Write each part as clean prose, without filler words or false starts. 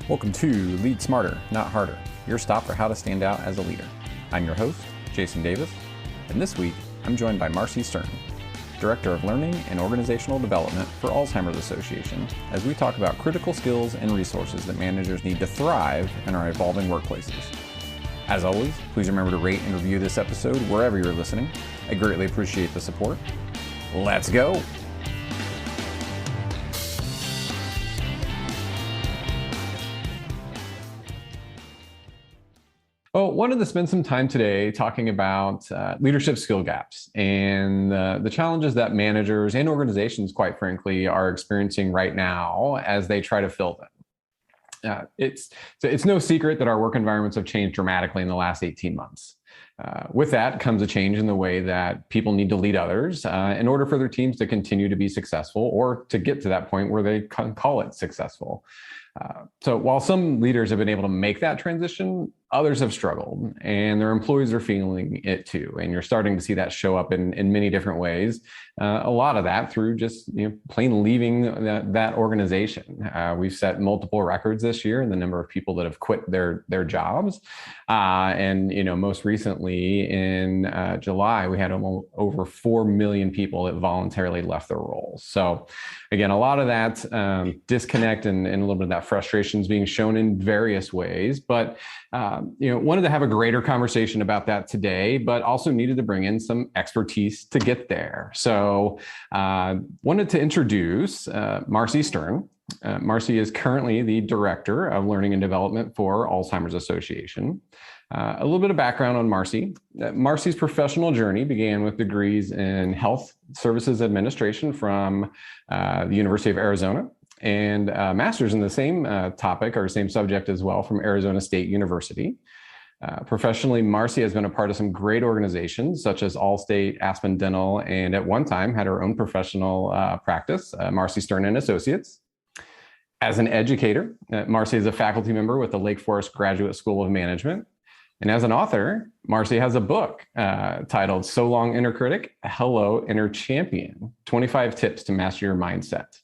Welcome to Lead Smarter, Not Harder, your stop for how to stand out as a leader. I'm your host, Jason Davis, and this week I'm joined by Marcie Stern, Director of Learning and Organizational Development for Alzheimer's Association, as we talk about critical skills and resources that managers need to thrive in our evolving workplaces. As always, please remember to rate and review this episode wherever you're listening. I greatly appreciate the support. Let's go! Well, wanted to spend some time today talking about leadership skill gaps and the challenges that managers and organizations, quite frankly, are experiencing right now as they try to fill them. It's no secret that our work environments have changed dramatically in the last 18 months. With that comes a change in the way that people need to lead others in order for their teams to continue to be successful or to get to that point where they can call it successful. So while some leaders have been able to make that transition, others have struggled and their employees are feeling it too. And you're starting to see that show up in many different ways. A lot of that through just plain leaving that organization. We've set multiple records this year in the number of people that have quit their jobs. And most recently in July, we had over 4 million people that voluntarily left their roles. So again, a lot of that disconnect and a little bit of that frustration is being shown in various ways. But wanted to have a greater conversation about that today, but also needed to bring in some expertise to get there. So wanted to introduce Marcie Stern. Marcie is currently the Director of Learning and Development for Alzheimer's Association. A little bit of background on Marcie. Marcie's professional journey began with degrees in Health Services Administration from the University of Arizona and a master's in the same topic or same subject as well from Arizona State University. Professionally, Marcie has been a part of some great organizations such as Allstate, Aspen Dental, and at one time had her own professional practice, Marcie Stern and Associates. As an educator, Marcie is a faculty member with the Lake Forest Graduate School of Management. And as an author, Marcie has a book titled So Long Inner Critic, Hello Inner Champion, 25 Tips to Master Your Mindset.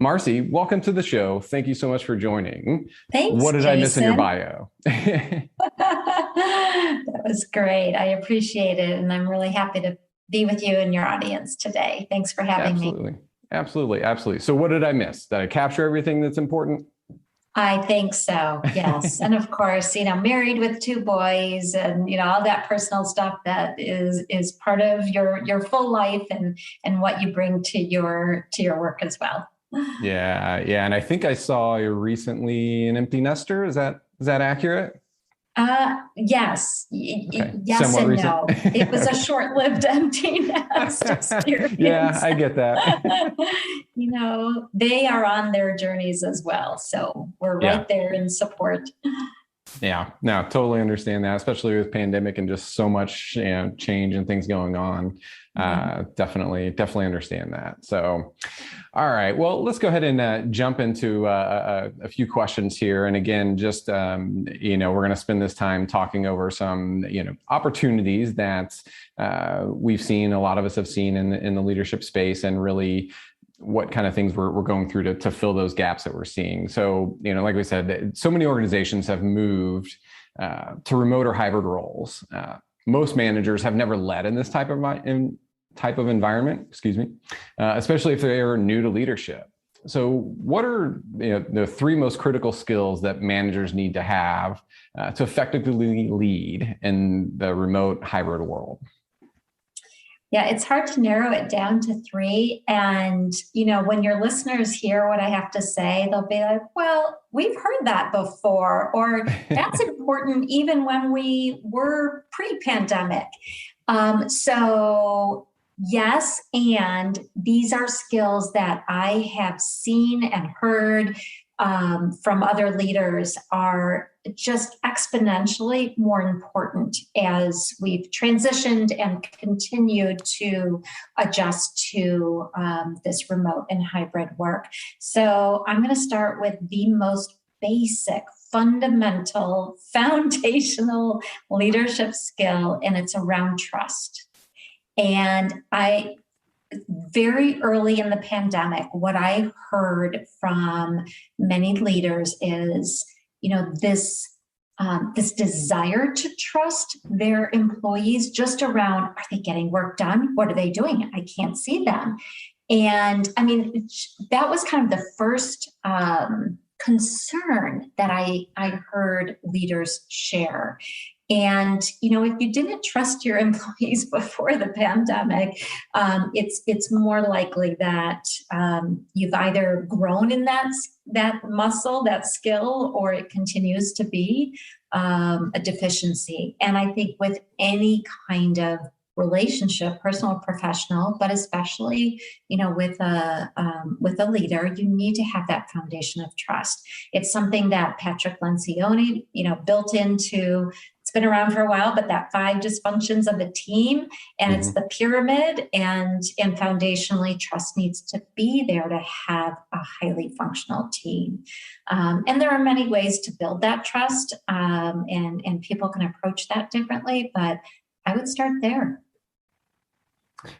Marcie, welcome to the show. Thank you so much for joining. Thanks, What did Jason. I miss in your bio? That was great. I appreciate it. And I'm really happy to be with you and your audience today. Thanks for having me. Absolutely. So what did I miss? Did I capture everything that's important? I think so. Yes. And of course, married with 2 boys and, all that personal stuff that is part of your full life and what you bring to your work as well. Yeah. And I think I saw you're recently an empty nester. Is that accurate? Yes. Okay. Yes Somewhat and recent. no. It was a short-lived empty nest experience. Yeah, I get that. They are on their journeys as well. So we're right there in support. Yeah, no, totally understand that, especially with pandemic and just so much change and things going on. Definitely understand that. So, all right, well, let's go ahead and jump into a few questions here. And again, just, we're going to spend this time talking over some, opportunities that we've seen, a lot of us have seen in the leadership space, and really what kind of things we're going through to fill those gaps that we're seeing. So, like we said, so many organizations have moved to remote or hybrid roles. Most managers have never led in this type of environment, especially if they are new to leadership. So what are the 3 most critical skills that managers need to have to effectively lead in the remote hybrid world? Yeah, it's hard to narrow it down to 3. And, when your listeners hear what I have to say, they'll be like, well, we've heard that before, or that's important even when we were pre-pandemic. So yes, and these are skills that I have seen and heard from other leaders are just exponentially more important as we've transitioned and continued to adjust to this remote and hybrid work. So I'm going to start with the most basic, fundamental, foundational leadership skill, and it's around trust. And very early in the pandemic, what I heard from many leaders is, this desire to trust their employees just around, are they getting work done? What are they doing? I can't see them. And I mean, that was kind of the first concern that I heard leaders share. And if you didn't trust your employees before the pandemic, it's more likely that you've either grown in that muscle, that skill, or it continues to be a deficiency. And I think with any kind of relationship, personal or professional, but especially with a leader, you need to have that foundation of trust. It's something that Patrick Lencioni built into. It's been around for a while, but that 5 dysfunctions of a team, and it's the pyramid, and foundationally, trust needs to be there to have a highly functional team. And there are many ways to build that trust, and people can approach that differently, but I would start there.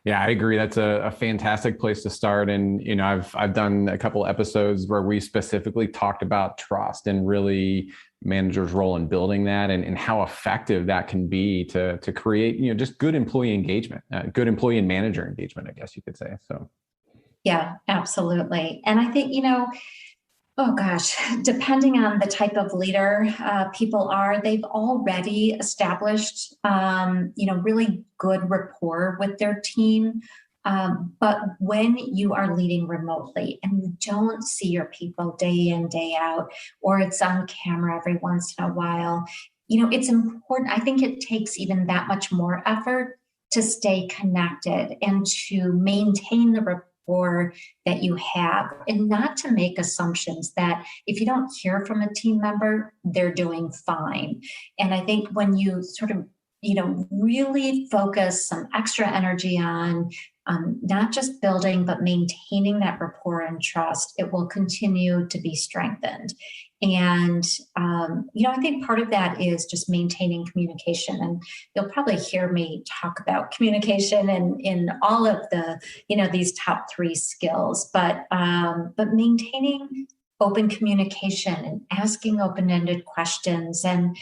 Yeah, I agree. That's a fantastic place to start. And, I've done a couple episodes where we specifically talked about trust and really managers' role in building that, and how effective that can be to create, just good employee engagement, good employee and manager engagement, I guess you could say. So. Yeah, absolutely. And I think, oh gosh, depending on the type of leader people are, they've already established, really good rapport with their team. But when you are leading remotely and you don't see your people day in, day out, or it's on camera every once in a while, it's important. I think it takes even that much more effort to stay connected and to maintain the rapport that you have, and not to make assumptions that if you don't hear from a team member, they're doing fine. And I think when you sort of, really focus some extra energy on not just building, but maintaining that rapport and trust, it will continue to be strengthened. And, I think part of that is just maintaining communication. And you'll probably hear me talk about communication in all of the, these top 3 skills, but maintaining open communication and asking open-ended questions, and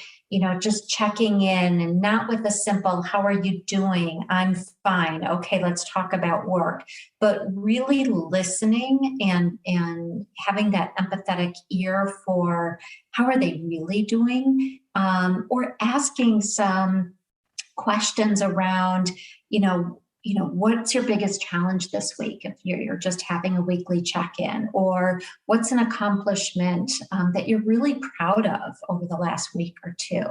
just checking in, and not with a simple, how are you doing? I'm fine. Okay, let's talk about work. But really listening and having that empathetic ear for how are they really doing, or asking some questions around, what's your biggest challenge this week if you're just having a weekly check-in, or what's an accomplishment that you're really proud of over the last week or 2,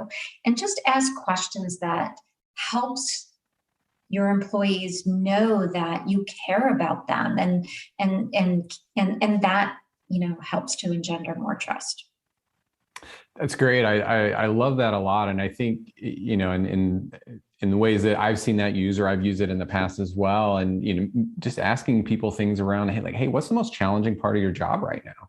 and just ask questions that helps your employees know that you care about them, and that helps to engender more trust. That's great. I love that a lot. And I think, in the ways that I've seen that used, or I've used it in the past as well. And, just asking people things around, hey, what's the most challenging part of your job right now?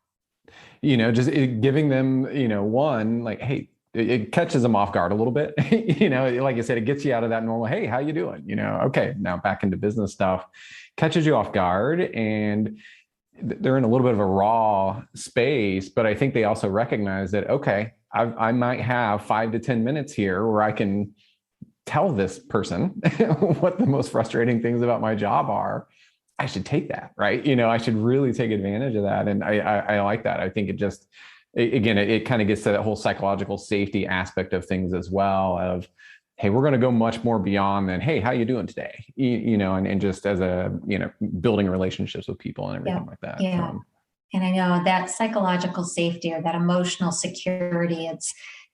Just giving them, one, like, hey, it catches them off guard a little bit. Like I said, it gets you out of that normal, hey, how you doing? Okay, now back into business stuff, catches you off guard, and they're in a little bit of a raw space. But I think they also recognize that, okay, I might have 5 to 10 minutes here where I can tell this person what the most frustrating things about my job are. I should take that, right? I should really take advantage of that. And I like that. I think it kind of gets to that whole psychological safety aspect of things as well, of, hey, we're going to go much more beyond than, hey, how you doing today? And just as building relationships with people and everything like that. Yeah. And I know that psychological safety, or that emotional security,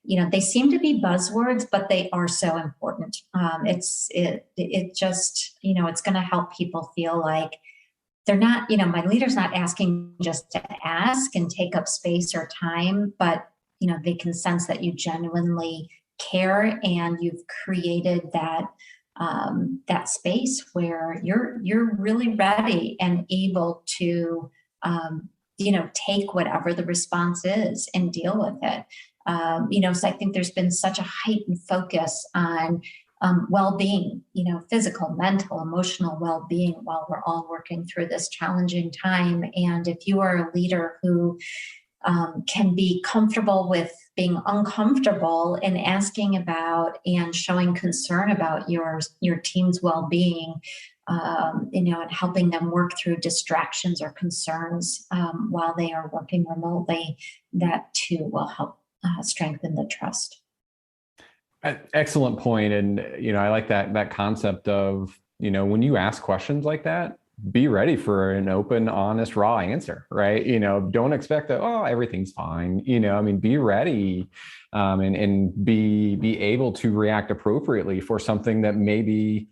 they seem to be buzzwords, but they are so important. It just, it's going to help people feel like they're not, my leader's not asking just to ask and take up space or time, but, they can sense that you genuinely care, and you've created that space where you're really ready and able to, take whatever the response is and deal with it. So I think there's been such a heightened focus on, well-being, physical, mental, emotional well-being while we're all working through this challenging time. And if you are a leader who can be comfortable with being uncomfortable and asking about and showing concern about your team's well-being, and helping them work through distractions or concerns while they are working remotely, that too will help strengthen the trust. Excellent point. And, I like that concept of, when you ask questions like that, be ready for an open, honest, raw answer, right? Don't expect that, oh, everything's fine. Be ready and be able to react appropriately for something that may be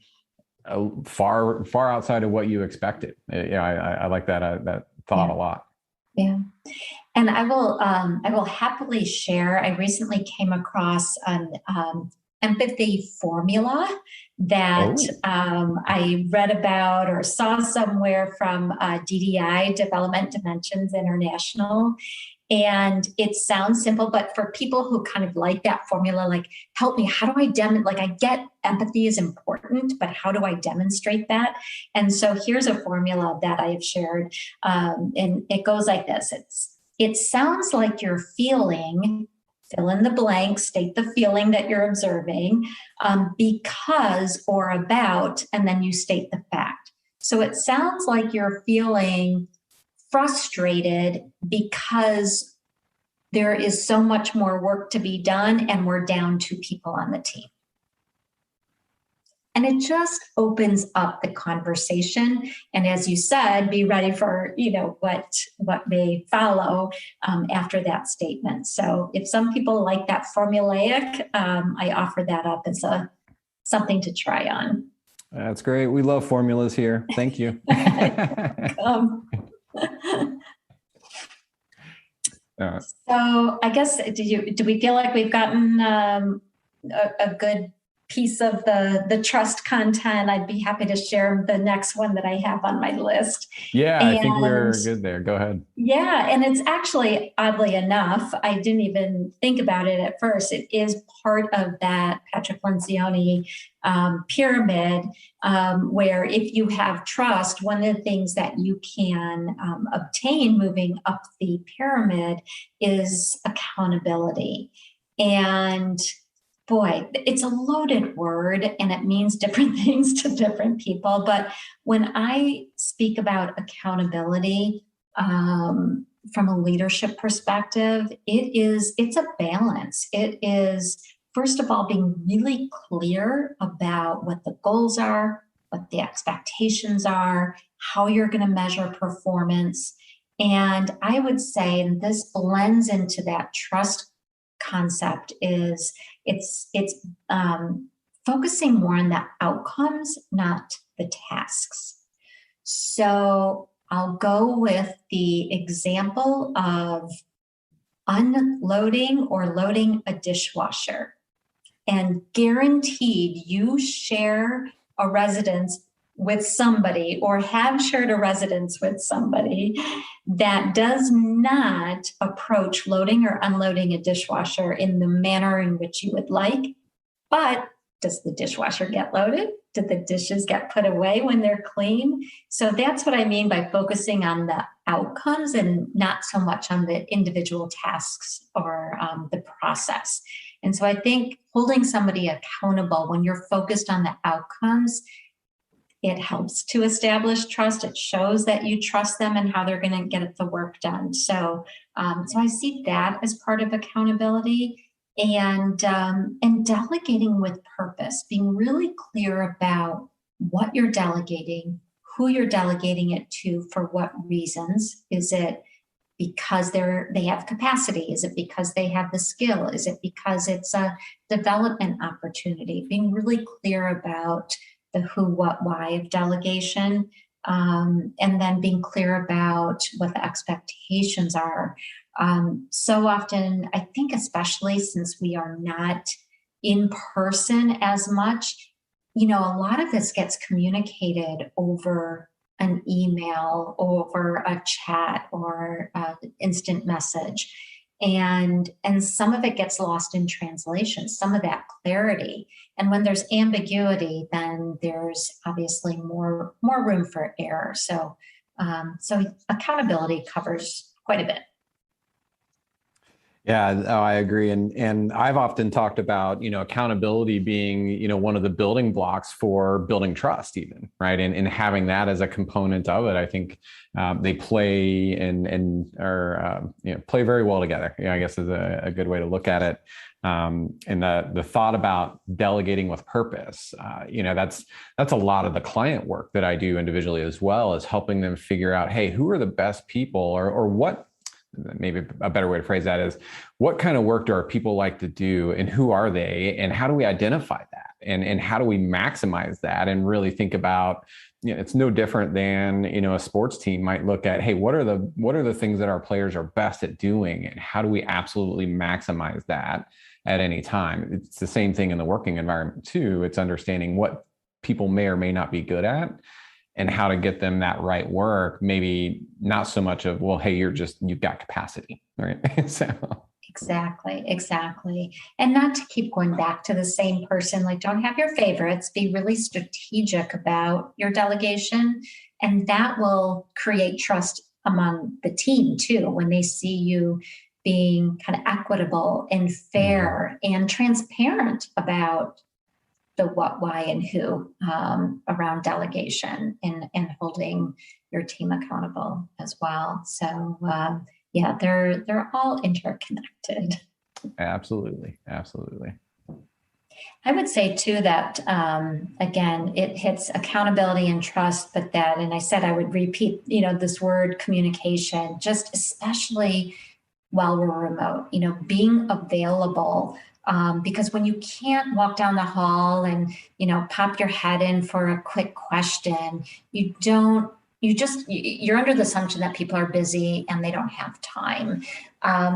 far outside of what you expected. I like that thought a lot. Yeah. And I will happily share. I recently came across an empathy formula that I read about or saw somewhere from DDI, Development Dimensions International. And it sounds simple, but for people who kind of like that formula, like, help me, how do I demonstrate? Like, I get empathy is important, but how do I demonstrate that? And so here's a formula that I have shared. And it goes like this. It sounds like you're feeling, fill in the blank, state the feeling that you're observing, because or about, and then you state the fact. So it sounds like you're feeling frustrated because there is so much more work to be done and we're down 2 people on the team. And it just opens up the conversation. And as you said, be ready for, what may follow after that statement. So if some people like that formulaic, I offer that up as something to try on. That's great. We love formulas here. Thank you. So I guess, do we feel like we've gotten a good piece of the trust content? I'd be happy to share the next one that I have on my list. Yeah, I think we're good there. Go ahead. Yeah, and it's actually, oddly enough, I didn't even think about it at first. It is part of that Patrick Lencioni pyramid, where if you have trust, one of the things that you can obtain moving up the pyramid is accountability. And boy, it's a loaded word and it means different things to different people. But when I speak about accountability from a leadership perspective, it's a balance. It is, first of all, being really clear about what the goals are, what the expectations are, how you're going to measure performance. And I would say, and this blends into that trust concept, is it's focusing more on the outcomes, not the tasks. So I'll go with the example of unloading or loading a dishwasher. And guaranteed you share a residence with somebody or have shared a residence with somebody that does not approach loading or unloading a dishwasher in the manner in which you would like. But does the dishwasher get loaded? Did the dishes get put away when they're clean? So that's what I mean by focusing on the outcomes and not so much on the individual tasks or the process. And so I think holding somebody accountable when you're focused on the outcomes, it helps to establish trust. It shows that you trust them and how they're going to get the work done. So I see that as part of accountability. And delegating with purpose, being really clear about what you're delegating, who you're delegating it to, for what reasons. Is it because they have capacity? Is it because they have the skill? Is it because it's a development opportunity? Being really clear about the who, what, why of delegation, and then being clear about what the expectations are. So often, I think, especially since we are not in person as much, a lot of this gets communicated over an email, over a chat, or instant message. And some of it gets lost in translation, some of that clarity. And when there's ambiguity, then there's obviously more room for error. So accountability covers quite a bit. Yeah, oh, I agree. And I've often talked about, accountability being, one of the building blocks for building trust even, right? And having that as a component of it, I think they play and are, play very well together. I guess is a good way to look at it. And the thought about delegating with purpose, that's a lot of the client work that I do individually as well, is helping them figure out, hey, who are the best people, or what, maybe a better way to phrase that is, what kind of work do our people like to do, and who are they, and how do we identify that, and how do we maximize that, and really think about, it's no different than, a sports team might look at, hey, what are the things that our players are best at doing, and how do we absolutely maximize that at any time. It's the same thing in the working environment too. It's understanding what people may or may not be good at, and how to get them that right work. Maybe not so much of, well, hey, you've got capacity, right? So. Exactly. And not to keep going back to the same person, like, don't have your favorites, be really strategic about your delegation. And that will create trust among the team too, when they see you being kind of equitable and fair and transparent about the what, why, and who around delegation and holding your team accountable as well. So yeah, they're all interconnected. Absolutely. I would say too that again, it hits accountability and trust, but that, and I said I would repeat, this word communication, just especially while we're remote, being available. Because when you can't walk down the hall and, pop your head in for a quick question, you're under the assumption that people are busy and they don't have time.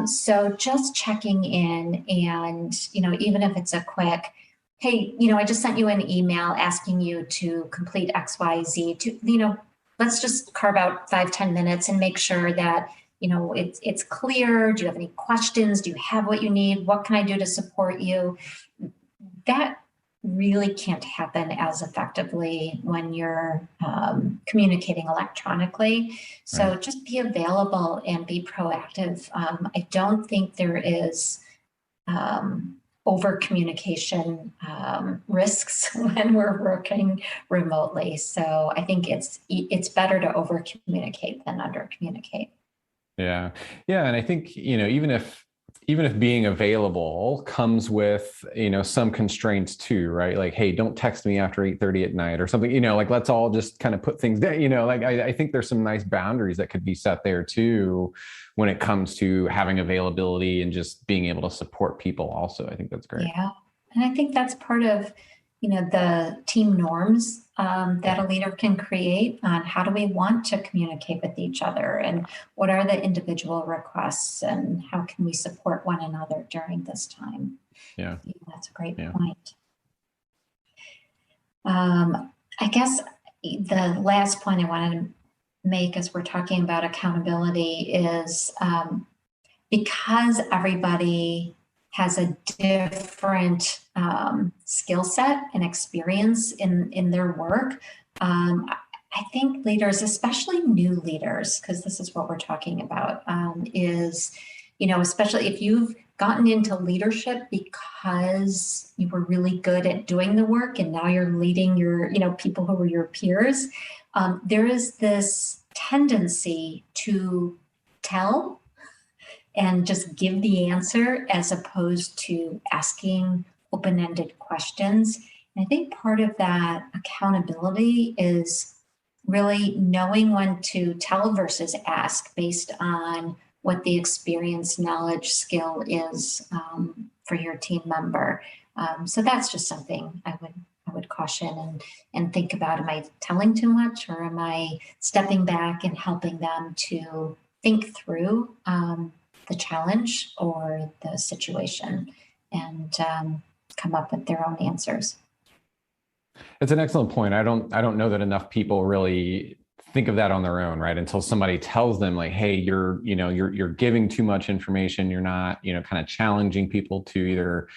So just checking in and, even if it's a quick, hey, I just sent you an email asking you to complete XYZ to, let's just carve out 5-10 minutes and make sure that it's clear. Do you have any questions? Do you have what you need? What can I do to support you? That really can't happen as effectively when you're communicating electronically. So right. Just be available and be proactive. I don't think there is over communication risks when we're working remotely. So I think it's better to over communicate than under communicate. Yeah. And I think, even if being available comes with, some constraints too, right? Like, hey, don't text me after 8:30 at night or something, like, let's all just kind of put things down, like, I think there's some nice boundaries that could be set there too, when it comes to having availability and just being able to support people also. I think that's great. Yeah. And I think that's part of, the team norms that a leader can create on how do we want to communicate with each other, and what are the individual requests, and how can we support one another during this time. Yeah, that's a great point. I guess the last point I wanted to make as we're talking about accountability is because everybody has a different skill set and experience in their work. I think leaders, especially new leaders, because this is what we're talking about, is, especially if you've gotten into leadership because you were really good at doing the work and now you're leading your, people who were your peers, there is this tendency to tell and just give the answer as opposed to asking open-ended questions. And I think part of that accountability is really knowing when to tell versus ask based on what the experience, knowledge, skill is for your team member. So that's just something I would caution and think about. Am I telling too much, or am I stepping back and helping them to think through the challenge or the situation and come up with their own answers? It's an excellent point. I don't know that enough people really think of that on their own, right? Until somebody tells them like, hey, you're giving too much information. You're not, kind of challenging people to either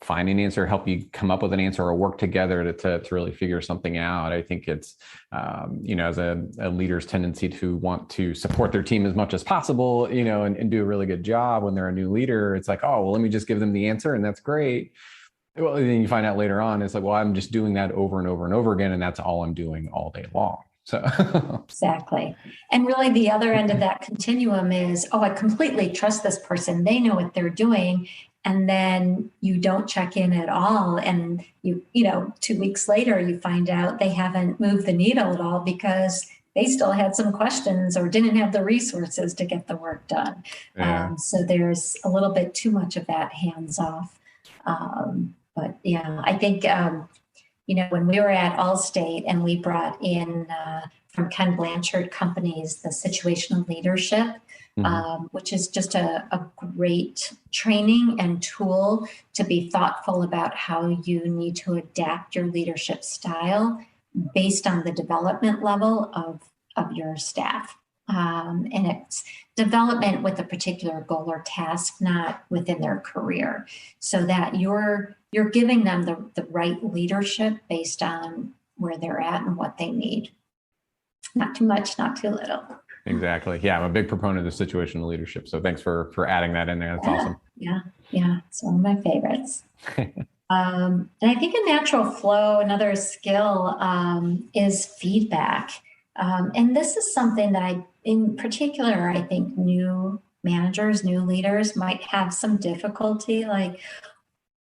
find an answer, help you come up with an answer, or work together to really figure something out. I think it's, as a leader's tendency to want to support their team as much as possible, and do a really good job when they're a new leader. It's like, oh, well, let me just give them the answer and that's great. Well, then you find out later on, it's like, well, I'm just doing that over and over and over again. And that's all I'm doing all day long. So exactly. And really the other end of that continuum is, oh, I completely trust this person. They know what they're doing. And then you don't check in at all. And 2 weeks later, you find out they haven't moved the needle at all because they still had some questions or didn't have the resources to get the work done. Yeah. So there's a little bit too much of that hands off. But yeah, I think, when we were at Allstate and we brought in from Ken Blanchard companies, the situational leadership, which is just a great training and tool to be thoughtful about how you need to adapt your leadership style based on the development level of your staff. And it's development with a particular goal or task, not within their career, so that you're giving them the right leadership based on where they're at and what they need. Not too much, not too little. Exactly. Yeah, I'm a big proponent of situational leadership. So thanks for adding that in there. That's awesome. Yeah. It's one of my favorites. And I think a natural flow, another skill, is feedback. And this is something that in particular, I think new managers, new leaders might have some difficulty, like,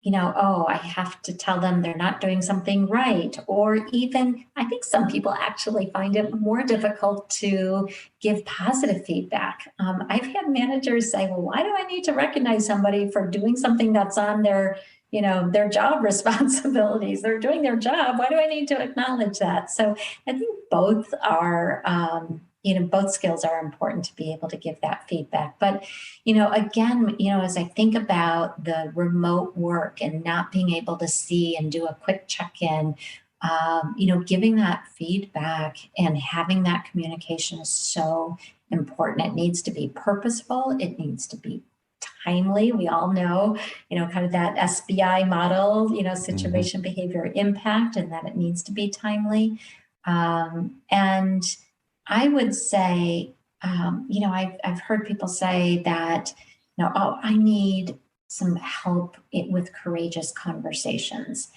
I have to tell them they're not doing something right. Or even, I think some people actually find it more difficult to give positive feedback. I've had managers say, well, why do I need to recognize somebody for doing something that's on their job responsibilities? They're doing their job. Why do I need to acknowledge that? So I think both are, both skills are important to be able to give that feedback. But, again, as I think about the remote work and not being able to see and do a quick check-in, giving that feedback and having that communication is so important. It needs to be purposeful. It needs to be timely. We all know, kind of that SBI model, situation, behavior, impact, and that it needs to be timely. And I would say, I've heard people say that, I need some help with courageous conversations.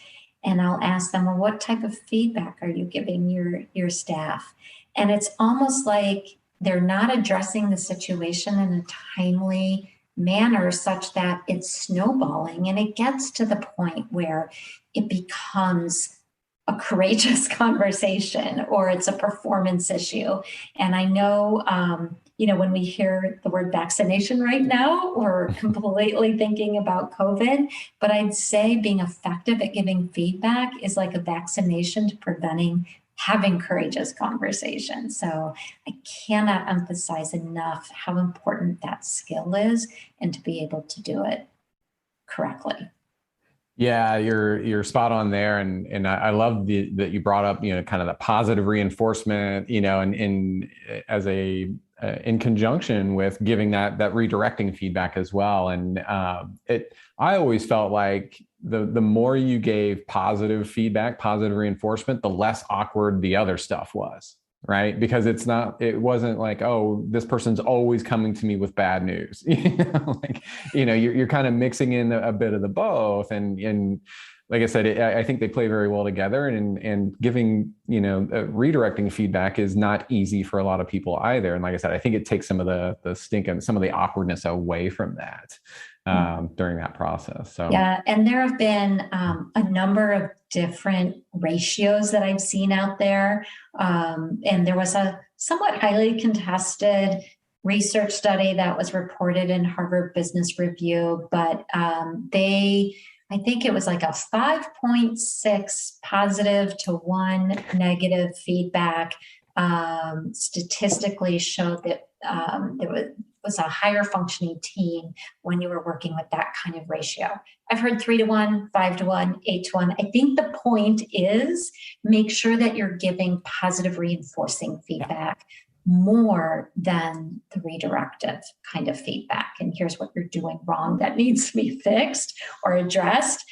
And I'll ask them, well, what type of feedback are you giving your staff? And it's almost like they're not addressing the situation in a timely manner such that it's snowballing. And it gets to the point where it becomes a courageous conversation or it's a performance issue. And I know, when we hear the word vaccination right now, we're completely thinking about COVID, but I'd say being effective at giving feedback is like a vaccination to preventing having courageous conversations. So I cannot emphasize enough how important that skill is and to be able to do it correctly. Yeah, you're spot on there, and I love that you brought up kind of the positive reinforcement, and as in conjunction with giving that redirecting feedback as well. And I always felt like the more you gave positive feedback, positive reinforcement, the less awkward the other stuff was. Right. Because it wasn't like, oh, this person's always coming to me with bad news. You're kind of mixing in a bit of the both. And like I said, I think they play very well together, and giving, redirecting feedback is not easy for a lot of people either. And like I said, I think it takes some of the stink and some of the awkwardness away from that during that process. So yeah, and there have been a number of different ratios that I've seen out there. And there was a somewhat highly contested research study that was reported in Harvard Business Review, but I think it was like a 5.6 positive to 1 negative feedback statistically showed that there was a higher functioning team when you were working with that kind of ratio. I've heard 3-to-1, 5-to-1, 8-to-1. I think the point is make sure that you're giving positive reinforcing feedback more than the redirective kind of feedback. And here's what you're doing wrong that needs to be fixed or addressed.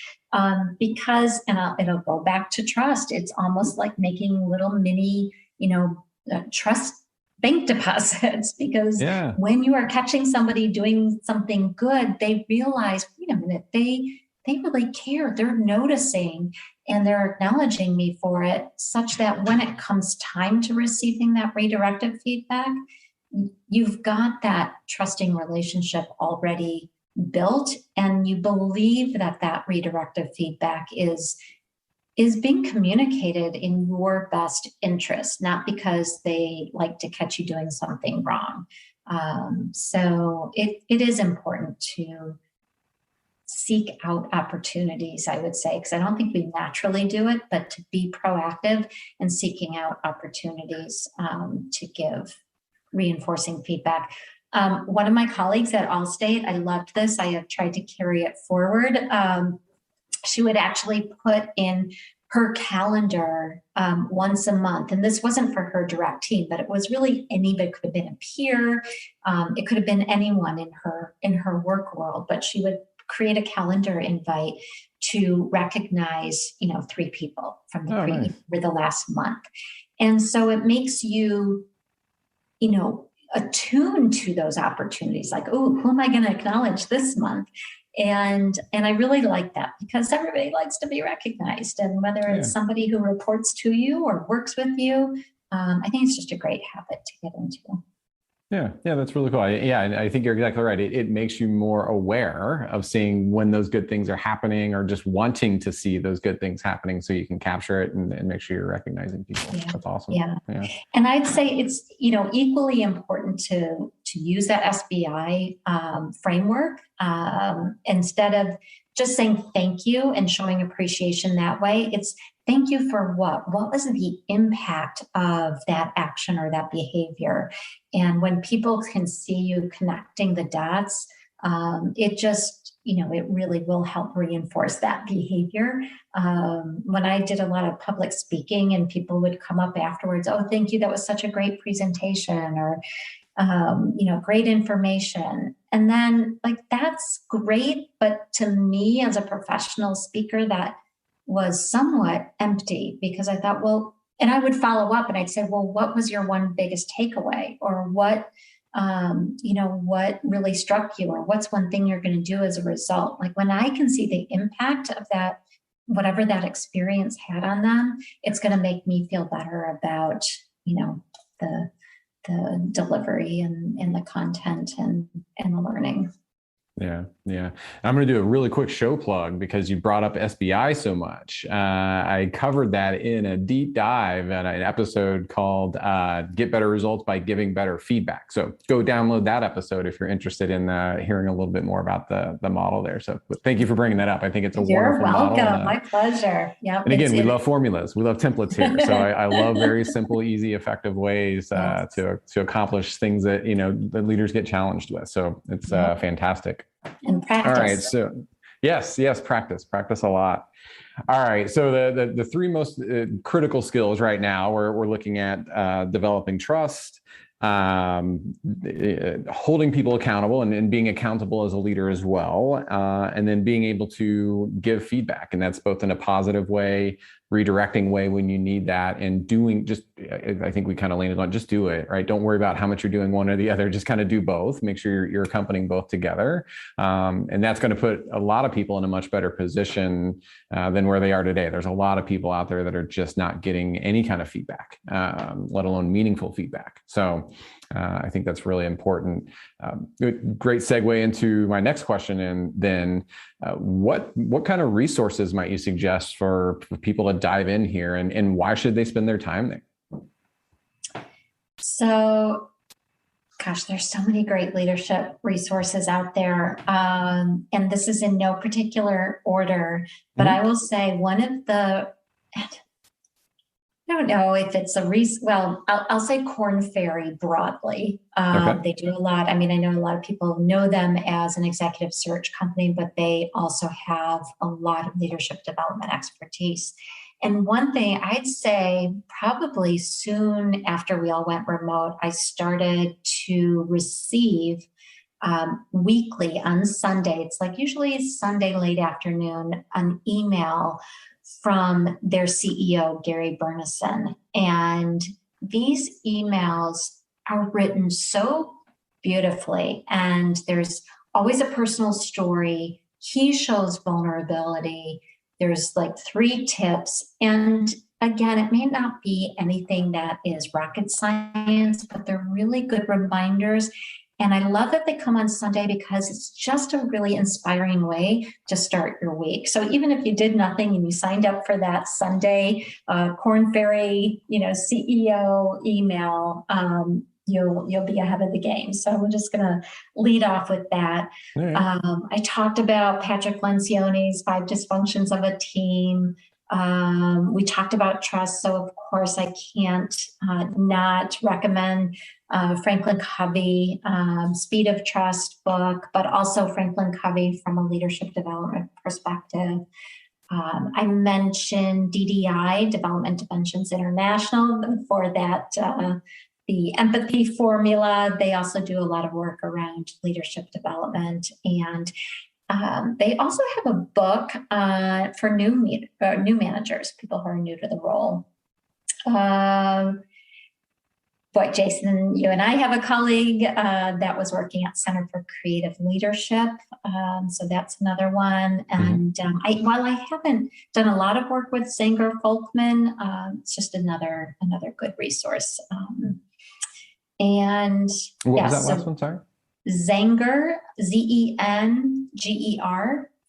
Because, and it'll go back to trust. It's almost like making little mini, trust bank deposits, because when you are catching somebody doing something good, they realize, wait a minute, they really care. They're noticing and they're acknowledging me for it, such that when it comes time to receiving that redirective feedback, you've got that trusting relationship already built, and you believe that that redirective feedback is being communicated in your best interest, not because they like to catch you doing something wrong. So it is important to seek out opportunities, I would say, because I don't think we naturally do it, but to be proactive and seeking out opportunities to give reinforcing feedback. One of my colleagues at Allstate, I loved this. I have tried to carry it forward. She would actually put in her calendar once a month. And this wasn't for her direct team, but it was really anybody. It could have been a peer. It could have been anyone in her work world, but she would create a calendar invite to recognize, 3 people from the last month. And so it makes you, attuned to those opportunities, like, oh, who am I going to acknowledge this month? And I really like that, because everybody likes to be recognized. And whether it's somebody who reports to you or works with you, I think it's just a great habit to get into. Yeah, that's really cool. I think you're exactly right. It makes you more aware of seeing when those good things are happening, or just wanting to see those good things happening, so you can capture it and make sure you're recognizing people. Yeah. That's awesome. Yeah. And I'd say it's, equally important to use that SBI framework instead of just saying thank you and showing appreciation that way. It's thank you for what? What was the impact of that action or that behavior? And when people can see you connecting the dots, it just, it really will help reinforce that behavior. When I did a lot of public speaking and people would come up afterwards, oh, thank you, that was such a great presentation, or, great information. And then that's great. But to me, as a professional speaker, that was somewhat empty, because I thought, well, and I would follow up and I'd say, well, what was your one biggest takeaway, or what, what really struck you, or what's one thing you're going to do as a result? Like, when I can see the impact of that, whatever that experience had on them, it's going to make me feel better about, the delivery and the content and the learning. Yeah. I'm going to do a really quick show plug, because you brought up SBI so much. I covered that in a deep dive at an episode called Get Better Results by Giving Better Feedback. So go download that episode if you're interested in hearing a little bit more about the model there. So thank you for bringing that up. I think it's a wonderful model. You're welcome. My pleasure. Yeah. And again, we love formulas. We love templates here. So I love very simple, easy, effective ways to accomplish things that, the leaders get challenged with. So it's fantastic. And practice. All right. So yes, practice a lot. All right. So the 3 most critical skills right now, we're looking at developing trust, holding people accountable and being accountable as a leader as well. And then being able to give feedback. And that's both in a positive way, redirecting way when you need that, and doing I think we kind of landed on just do it, right? Don't worry about how much you're doing one or the other. Just kind of do both. Make sure you're accompanying both together. And that's going to put a lot of people in a much better position than where they are today. There's a lot of people out there that are just not getting any kind of feedback, let alone meaningful feedback. So I think that's really important. Great segue into my next question. And then what kind of resources might you suggest for people to dive in here, and why should they spend their time there? So, gosh, there's so many great leadership resources out there. And this is in no particular order, but I will say one of the, I don't know if it's well, I'll say Korn Ferry broadly. Okay. They do a lot. I mean, I know a lot of people know them as an executive search company, but they also have a lot of leadership development expertise. And one thing I'd say, probably soon after we all went remote, I started to receive weekly on Sunday. It's like usually Sunday late afternoon, an email from their CEO, Gary Burnison. And these emails are written so beautifully, and there's always a personal story. He shows vulnerability. There's like 3 tips. And again, it may not be anything that is rocket science, but they're really good reminders. And I love that they come on Sunday because it's just a really inspiring way to start your week. So even if you did nothing and you signed up for that Sunday Korn Ferry, CEO email, you'll be ahead of the game. So I'm just going to lead off with that. Right. I talked about Patrick Lencioni's 5 Dysfunctions of a Team. We talked about trust. So of course I can't not recommend Franklin Covey, Speed of Trust book, but also Franklin Covey from a leadership development perspective. I mentioned DDI, Development Dimensions International, for that, the empathy formula. They also do a lot of work around leadership development. And they also have a book for new managers, people who are new to the role. Jason, you and I have a colleague that was working at Center for Creative Leadership. So that's another one. And while I haven't done a lot of work with Zenger Folkman, it's just another good resource. And what was that last one? Sorry. Zenger, Zenger,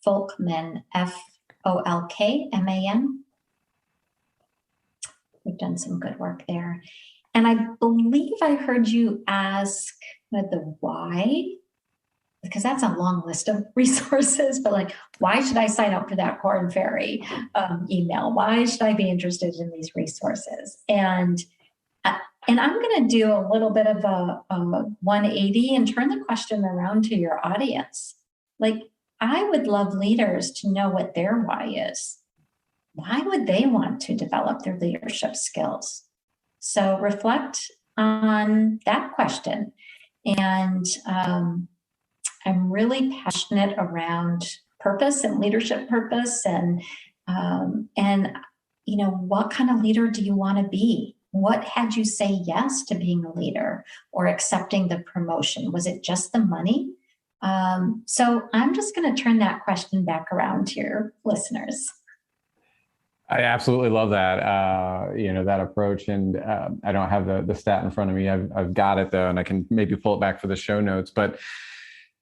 Folkman, Folkman. We've done some good work there. And I believe I heard you ask the why, because that's a long list of resources, but like, why should I sign up for that Korn Ferry email? Why should I be interested in these resources? And I'm going to do a little bit of a 180 and turn the question around to your audience. Like, I would love leaders to know what their why is. Why would they want to develop their leadership skills? So reflect on that question. And I'm really passionate around purpose and leadership purpose. And what kind of leader do you want to be? What had you say yes to being a leader or accepting the promotion? Was it just the money? So I'm just going to turn that question back around to your listeners. I absolutely love that, that approach. And I don't have the stat in front of me. I've got it though, and I can maybe pull it back for the show notes. But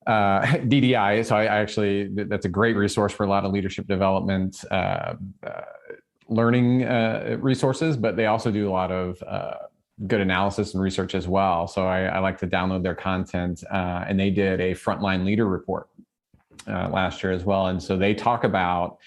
DDI, so I actually, that's a great resource for a lot of leadership development learning resources, but they also do a lot of good analysis and research as well. So I like to download their content, and they did a frontline leader report last year as well. And so they talk about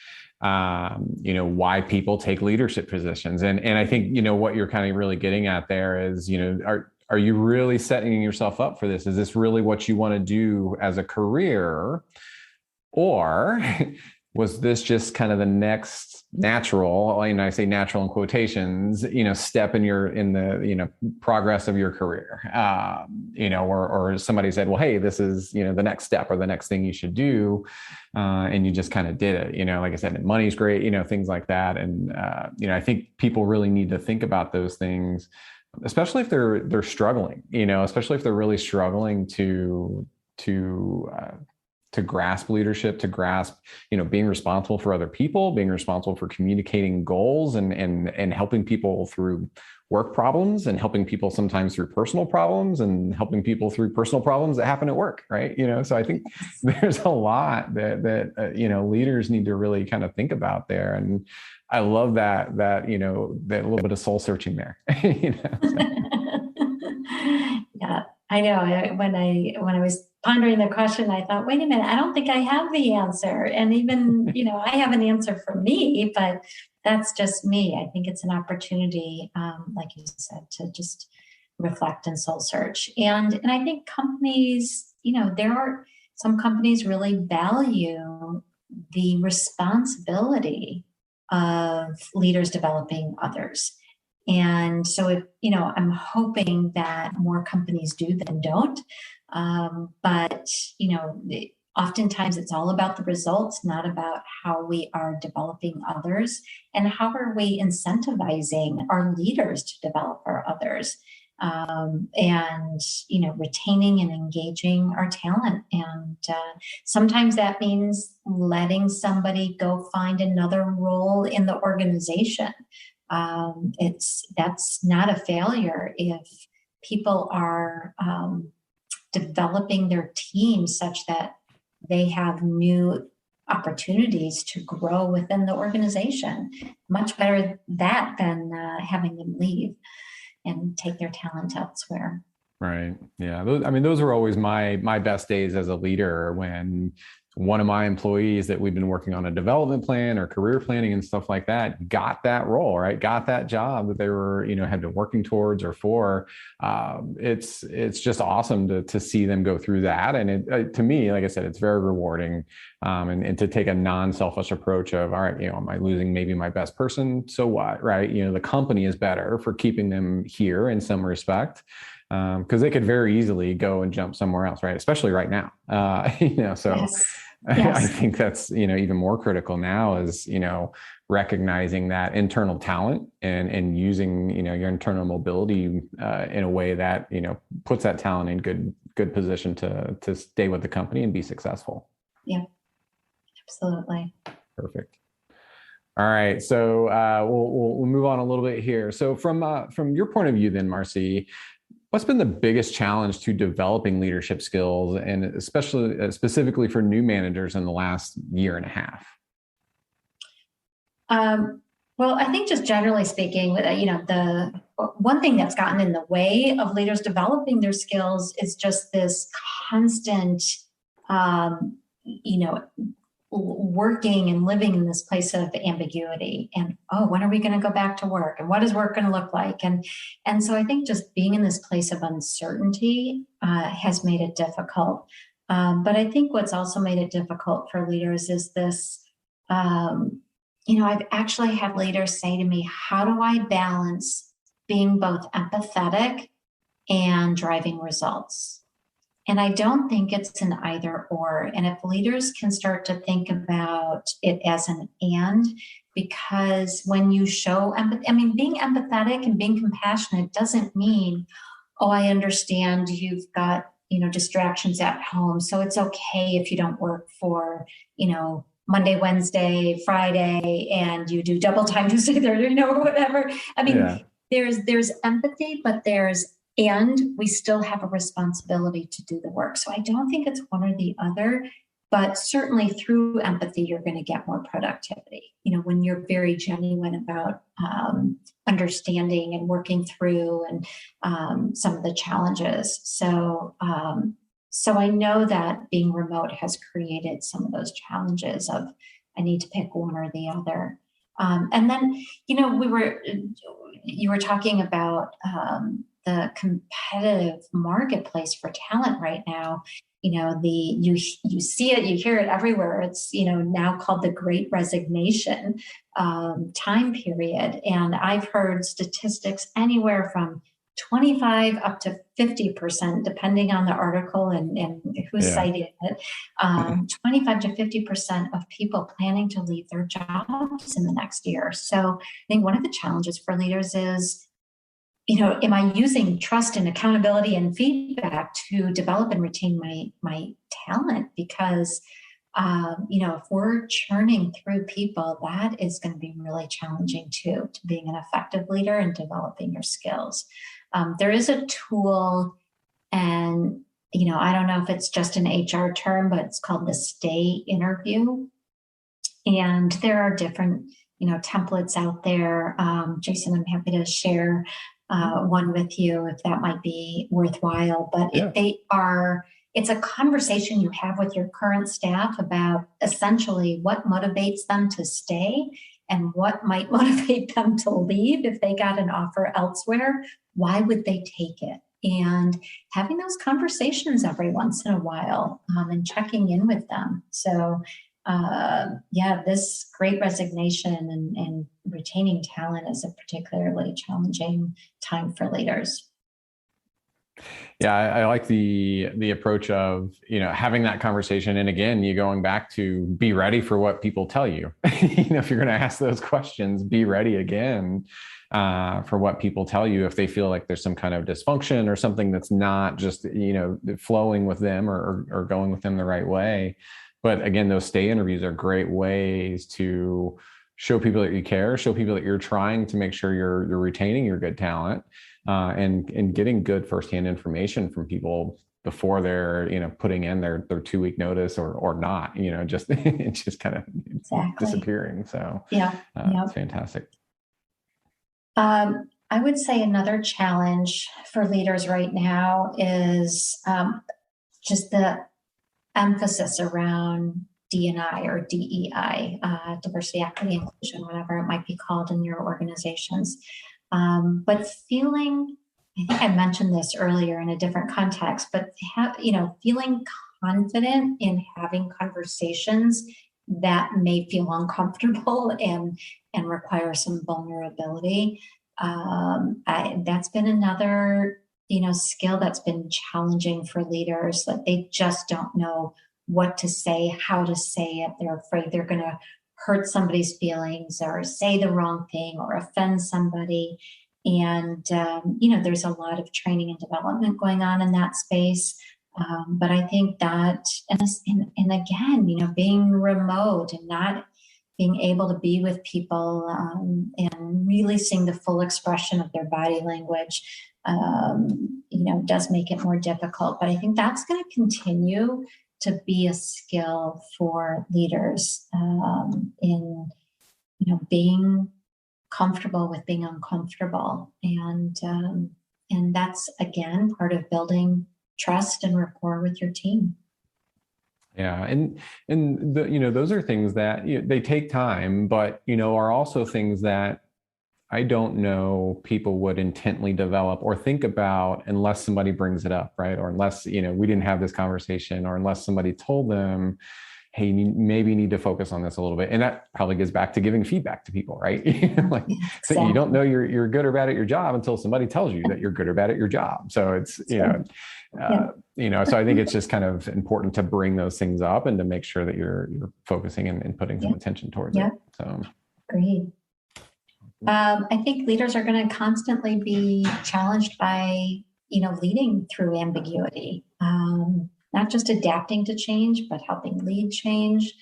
why people take leadership positions. And I think, what you're kind of really getting at there is, are you really setting yourself up for this? Is this really what you want to do as a career? Or was this just kind of the next natural, and I say natural in quotations, step in the progress of your career, or somebody said, well, hey, this is, the next step or the next thing you should do. And you just kind of did it, like I said, money's great, things like that. And, I think people really need to think about those things, especially if they're struggling, especially if they're really struggling to grasp leadership, to grasp, being responsible for other people, being responsible for communicating goals and helping people through work problems, and helping people sometimes through personal problems, and helping people through personal problems that happen at work. Right. So I think there's a lot that leaders need to really kind of think about there. And I love that little bit of soul searching there. Yeah, I know. When I was pondering the question, I thought, wait a minute, I don't think I have the answer. And even, I have an answer for me, but that's just me. I think it's an opportunity, like you said, to just reflect and soul search. And I think companies, there are some companies really value the responsibility of leaders developing others. And so, I'm hoping that more companies do than don't. But, oftentimes it's all about the results, not about how we are developing others and how are we incentivizing our leaders to develop our others. And retaining and engaging our talent, and sometimes that means letting somebody go find another role in the organization. That's not a failure if people are developing their team such that they have new opportunities to grow within the organization. Much better that than having them leave and take their talent elsewhere. Right. Yeah. Those were always my best days as a leader, when one of my employees that we've been working on a development plan or career planning and stuff like that got that role, right? Got that job that they were, had been working towards or for. It's just awesome to see them go through that. And to me, like I said, it's very rewarding. And to take a non-selfish approach of, all right, am I losing maybe my best person? So what, right? The company is better for keeping them here in some respect. Because they could very easily go and jump somewhere else, right? Especially right now, so Yes. I think that's, even more critical now is, recognizing that internal talent and using, your internal mobility in a way that, puts that talent in good position to stay with the company and be successful. Yeah, absolutely. Perfect. All right. So we'll move on a little bit here. So from your point of view then, Marcie, what's been the biggest challenge to developing leadership skills, and especially specifically for new managers in the last year and a half? Well, I think just generally speaking, the one thing that's gotten in the way of leaders developing their skills is just this constant, working and living in this place of ambiguity, and when are we going to go back to work, and what is work going to look like, and so I think just being in this place of uncertainty has made it difficult. But I think what's also made it difficult for leaders is this. I've actually had leaders say to me, "How do I balance being both empathetic and driving results?" And I don't think it's an either or. And if leaders can start to think about it as an and, because when you show empathy, being empathetic and being compassionate doesn't mean, I understand you've got, distractions at home, so it's okay if you don't work for, Monday, Wednesday, Friday, and you do double time Tuesday, Thursday, or whatever. Yeah. There's empathy, but and we still have a responsibility to do the work. So I don't think it's one or the other, but certainly through empathy, you're going to get more productivity. When you're very genuine about understanding and working through and some of the challenges. So I know that being remote has created some of those challenges of I need to pick one or the other. And then, you were talking about the competitive marketplace for talent right now. You see it, you hear it everywhere. It's now called the Great Resignation time period, and I've heard statistics anywhere from 25 up to 50%, depending on the article and who's citing it. 25 to 50% of people planning to leave their jobs in the next year. So I think one of the challenges for leaders is, am I using trust and accountability and feedback to develop and retain my talent? Because, if we're churning through people, that is going to be really challenging too, to being an effective leader and developing your skills. There is a tool, and, I don't know if it's just an HR term, but it's called the STAY interview. And there are different, templates out there. Jason, I'm happy to share one with you if that might be worthwhile. But it's a conversation you have with your current staff about essentially what motivates them to stay and what might motivate them to leave if they got an offer elsewhere. Why would they take it? And having those conversations every once in a while, and checking in with them. So this great resignation and retaining talent is a particularly challenging time for leaders. Yeah, I like the approach of, having that conversation. And again, you going back to be ready for what people tell you. If you're going to ask those questions, be ready again for what people tell you if they feel like there's some kind of dysfunction or something that's not just, flowing with them or going with them the right way. But again, those stay interviews are great ways to show people that you care, show people that you're trying to make sure you're retaining your good talent, and getting good firsthand information from people before they're, putting in their 2-week notice or not, just it's just kind of disappearing. So it's fantastic. I would say another challenge for leaders right now is just the emphasis around D&I or DEI, diversity, equity, inclusion, whatever it might be called in your organizations. But feeling, I think I mentioned this earlier in a different context, but feeling confident in having conversations that may feel uncomfortable and require some vulnerability. That's been another skill that's been challenging for leaders, that they just don't know what to say, how to say it. They're afraid they're going to hurt somebody's feelings or say the wrong thing or offend somebody. And, there's a lot of training and development going on in that space. But I think that, and again, being remote and not being able to be with people and really seeing the full expression of their body language, does make it more difficult. But I think that's going to continue to be a skill for leaders in, being comfortable with being uncomfortable. And that's, again, part of building trust and rapport with your team. Yeah. And those are things that they take time, but, are also things that I don't know people would intently develop or think about unless somebody brings it up, right? Or unless, we didn't have this conversation, or unless somebody told them, hey, you maybe need to focus on this a little bit. And that probably gets back to giving feedback to people, right? Exactly. So you don't know you're good or bad at your job until somebody tells you that you're good or bad at your job. So it's, so I think it's just kind of important to bring those things up and to make sure that you're focusing and putting some attention towards it. So agreed. I think leaders are going to constantly be challenged by, leading through ambiguity, not just adapting to change, but helping lead change.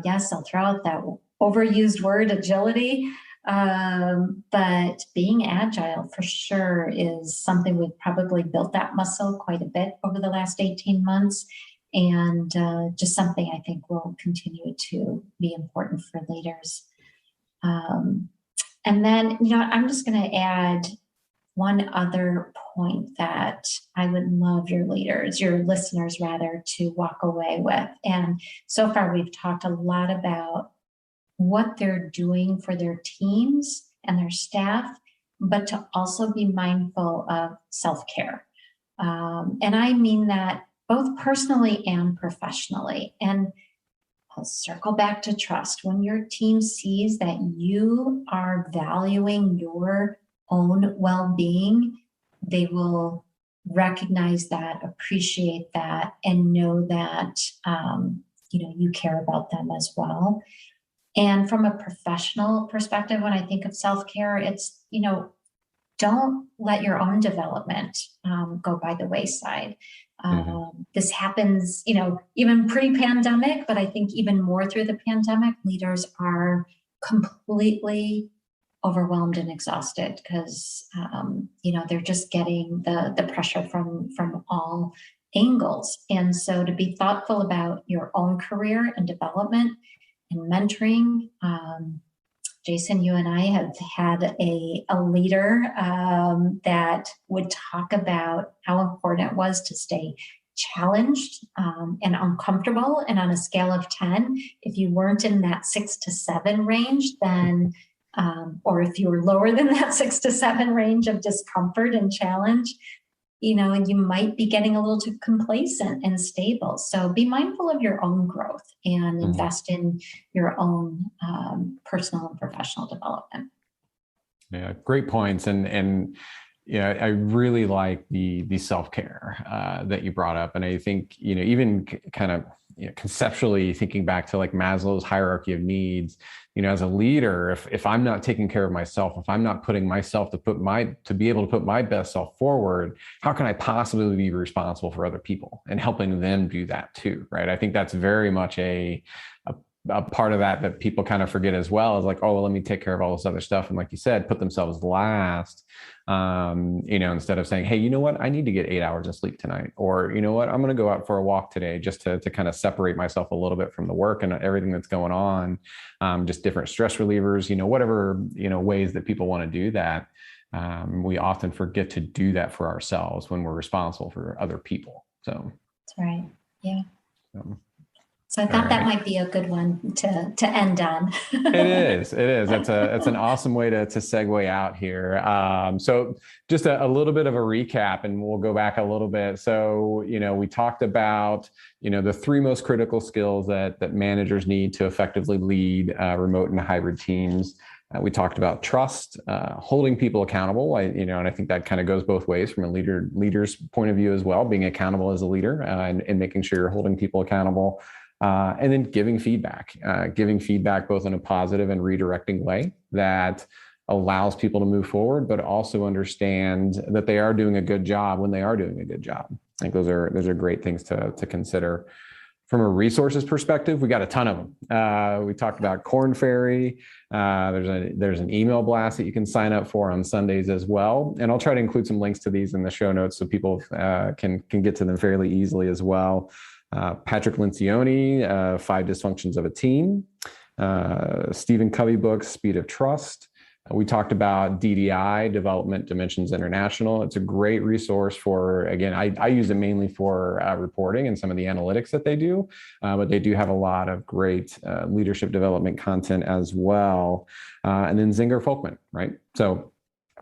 Yes, I'll throw out that overused word, agility, but being agile for sure is something we've probably built that muscle quite a bit over the last 18 months. And just something I think will continue to be important for leaders. And then, I'm just going to add one other point that I would love your listeners rather, to walk away with. And so far, we've talked a lot about what they're doing for their teams and their staff, but to also be mindful of self-care. And I mean that both personally and professionally. And I'll circle back to trust. When your team sees that you are valuing your own well-being, they will recognize that, appreciate that, and know that you care about them as well. And from a professional perspective, when I think of self-care, it's don't let your own development go by the wayside. This happens, even pre-pandemic, but I think even more through the pandemic, leaders are completely overwhelmed and exhausted because, they're just getting the pressure from all angles. And so to be thoughtful about your own career and development and mentoring, Jason, you and I have had a leader that would talk about how important it was to stay challenged and uncomfortable. And on a scale of 10, if you weren't in that 6 to 7 range, then, or if you were lower than that 6 to 7 range of discomfort and challenge, and you might be getting a little too complacent and stable. So be mindful of your own growth and invest in your own personal and professional development. Yeah, great points. And I really like the self-care that you brought up. And I think, even kind of conceptually thinking back to like Maslow's hierarchy of needs, as a leader, if I'm not taking care of myself, if I'm not putting myself to be able to put my best self forward, how can I possibly be responsible for other people and helping them do that too, right? I think that's very much a part of that people kind of forget as well, is like, oh, well, let me take care of all this other stuff. And like you said, put themselves last, instead of saying, hey, you know what, I need to get 8 hours of sleep tonight, or, you know what, I'm going to go out for a walk today just to kind of separate myself a little bit from the work and everything that's going on. Just different stress relievers, whatever, ways that people want to do that. We often forget to do that for ourselves when we're responsible for other people. So that's right. Yeah. So I thought that might be a good one to end on. It is. That's an awesome way to segue out here. So just a little bit of a recap, and we'll go back a little bit. So, we talked about, the 3 most critical skills that managers need to effectively lead remote and hybrid teams. We talked about trust, holding people accountable. And I think that kind of goes both ways from a leader's point of view as well, being accountable as a leader and making sure you're holding people accountable. And then giving feedback both in a positive and redirecting way that allows people to move forward, but also understand that they are doing a good job when they are doing a good job. I think those are great things to consider. From a resources perspective, we got a ton of them. We talked about Corn Ferry. There's an email blast that you can sign up for on Sundays as well. And I'll try to include some links to these in the show notes so people can get to them fairly easily as well. Patrick Lencioni, 5 Dysfunctions of a Team, Stephen Covey books, Speed of Trust. We talked about DDI, Development Dimensions International. It's a great resource for, again, I use it mainly for reporting and some of the analytics that they do, but they do have a lot of great leadership development content as well. And then Zinger Folkman, right? So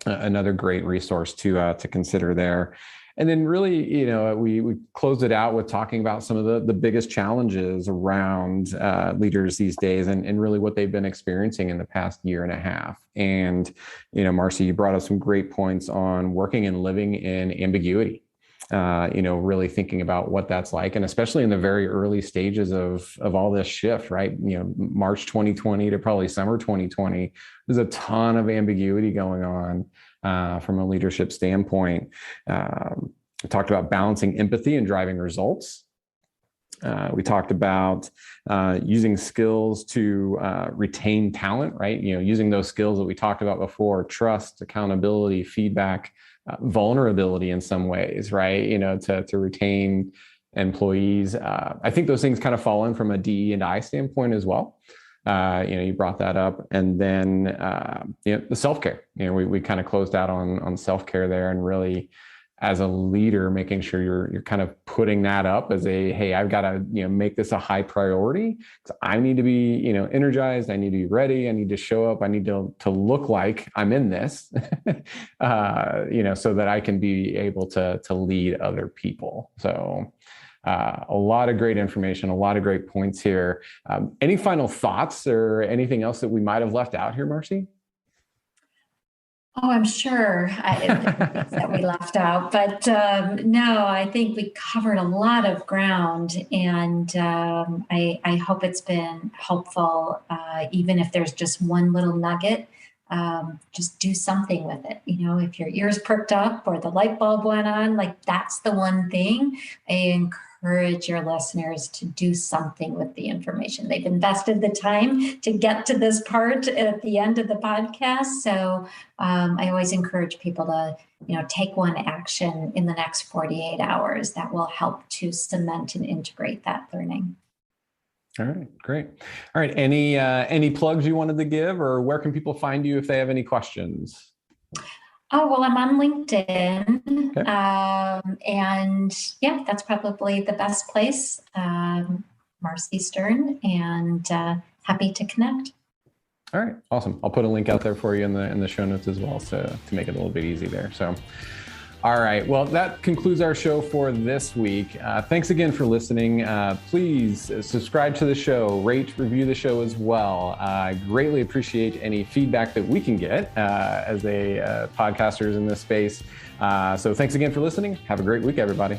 another great resource to consider there. And then really, we closed it out with talking about some of the biggest challenges around leaders these days and really what they've been experiencing in the past year and a half. And, Marcie, you brought up some great points on working and living in ambiguity, really thinking about what that's like. And especially in the very early stages of all this shift, right? March 2020 to probably summer 2020, there's a ton of ambiguity going on. From a leadership standpoint. We talked about balancing empathy and driving results. We talked about using skills to retain talent, right? Using those skills that we talked about before: trust, accountability, feedback, vulnerability in some ways, right? To retain employees. I think those things kind of fall in from a DE&I standpoint as well. You brought that up. And then, the self-care, we kind of closed out on self-care there, and really as a leader, making sure you're kind of putting that up as hey, I've got to, make this a high priority, because I need to be, energized. I need to be ready. I need to show up. I need to look like I'm in this, so that I can be able to lead other people. So, a lot of great information, a lot of great points here. Any final thoughts or anything else that we might have left out here, Marcie? Oh, I'm sure that we left out, but no, I think we covered a lot of ground, and I hope it's been helpful. Even if there's just one little nugget, just do something with it. If your ears perked up or the light bulb went on, like that's the one thing. I encourage your listeners to do something with the information. They've invested the time to get to this part at the end of the podcast. So I always encourage people to, take one action in the next 48 hours that will help to cement and integrate that learning. All right, great. All right, any plugs you wanted to give, or where can people find you if they have any questions? Oh, well, I'm on LinkedIn. Okay. And yeah, that's probably the best place. Marcie Stern, and happy to connect. All right, awesome. I'll put a link out there for you in the show notes as well, so to make it a little bit easy there. So, all right. Well, that concludes our show for this week. Thanks again for listening. Please subscribe to the show, rate, review the show as well. I greatly appreciate any feedback that we can get as podcasters in this space. So thanks again for listening. Have a great week, everybody.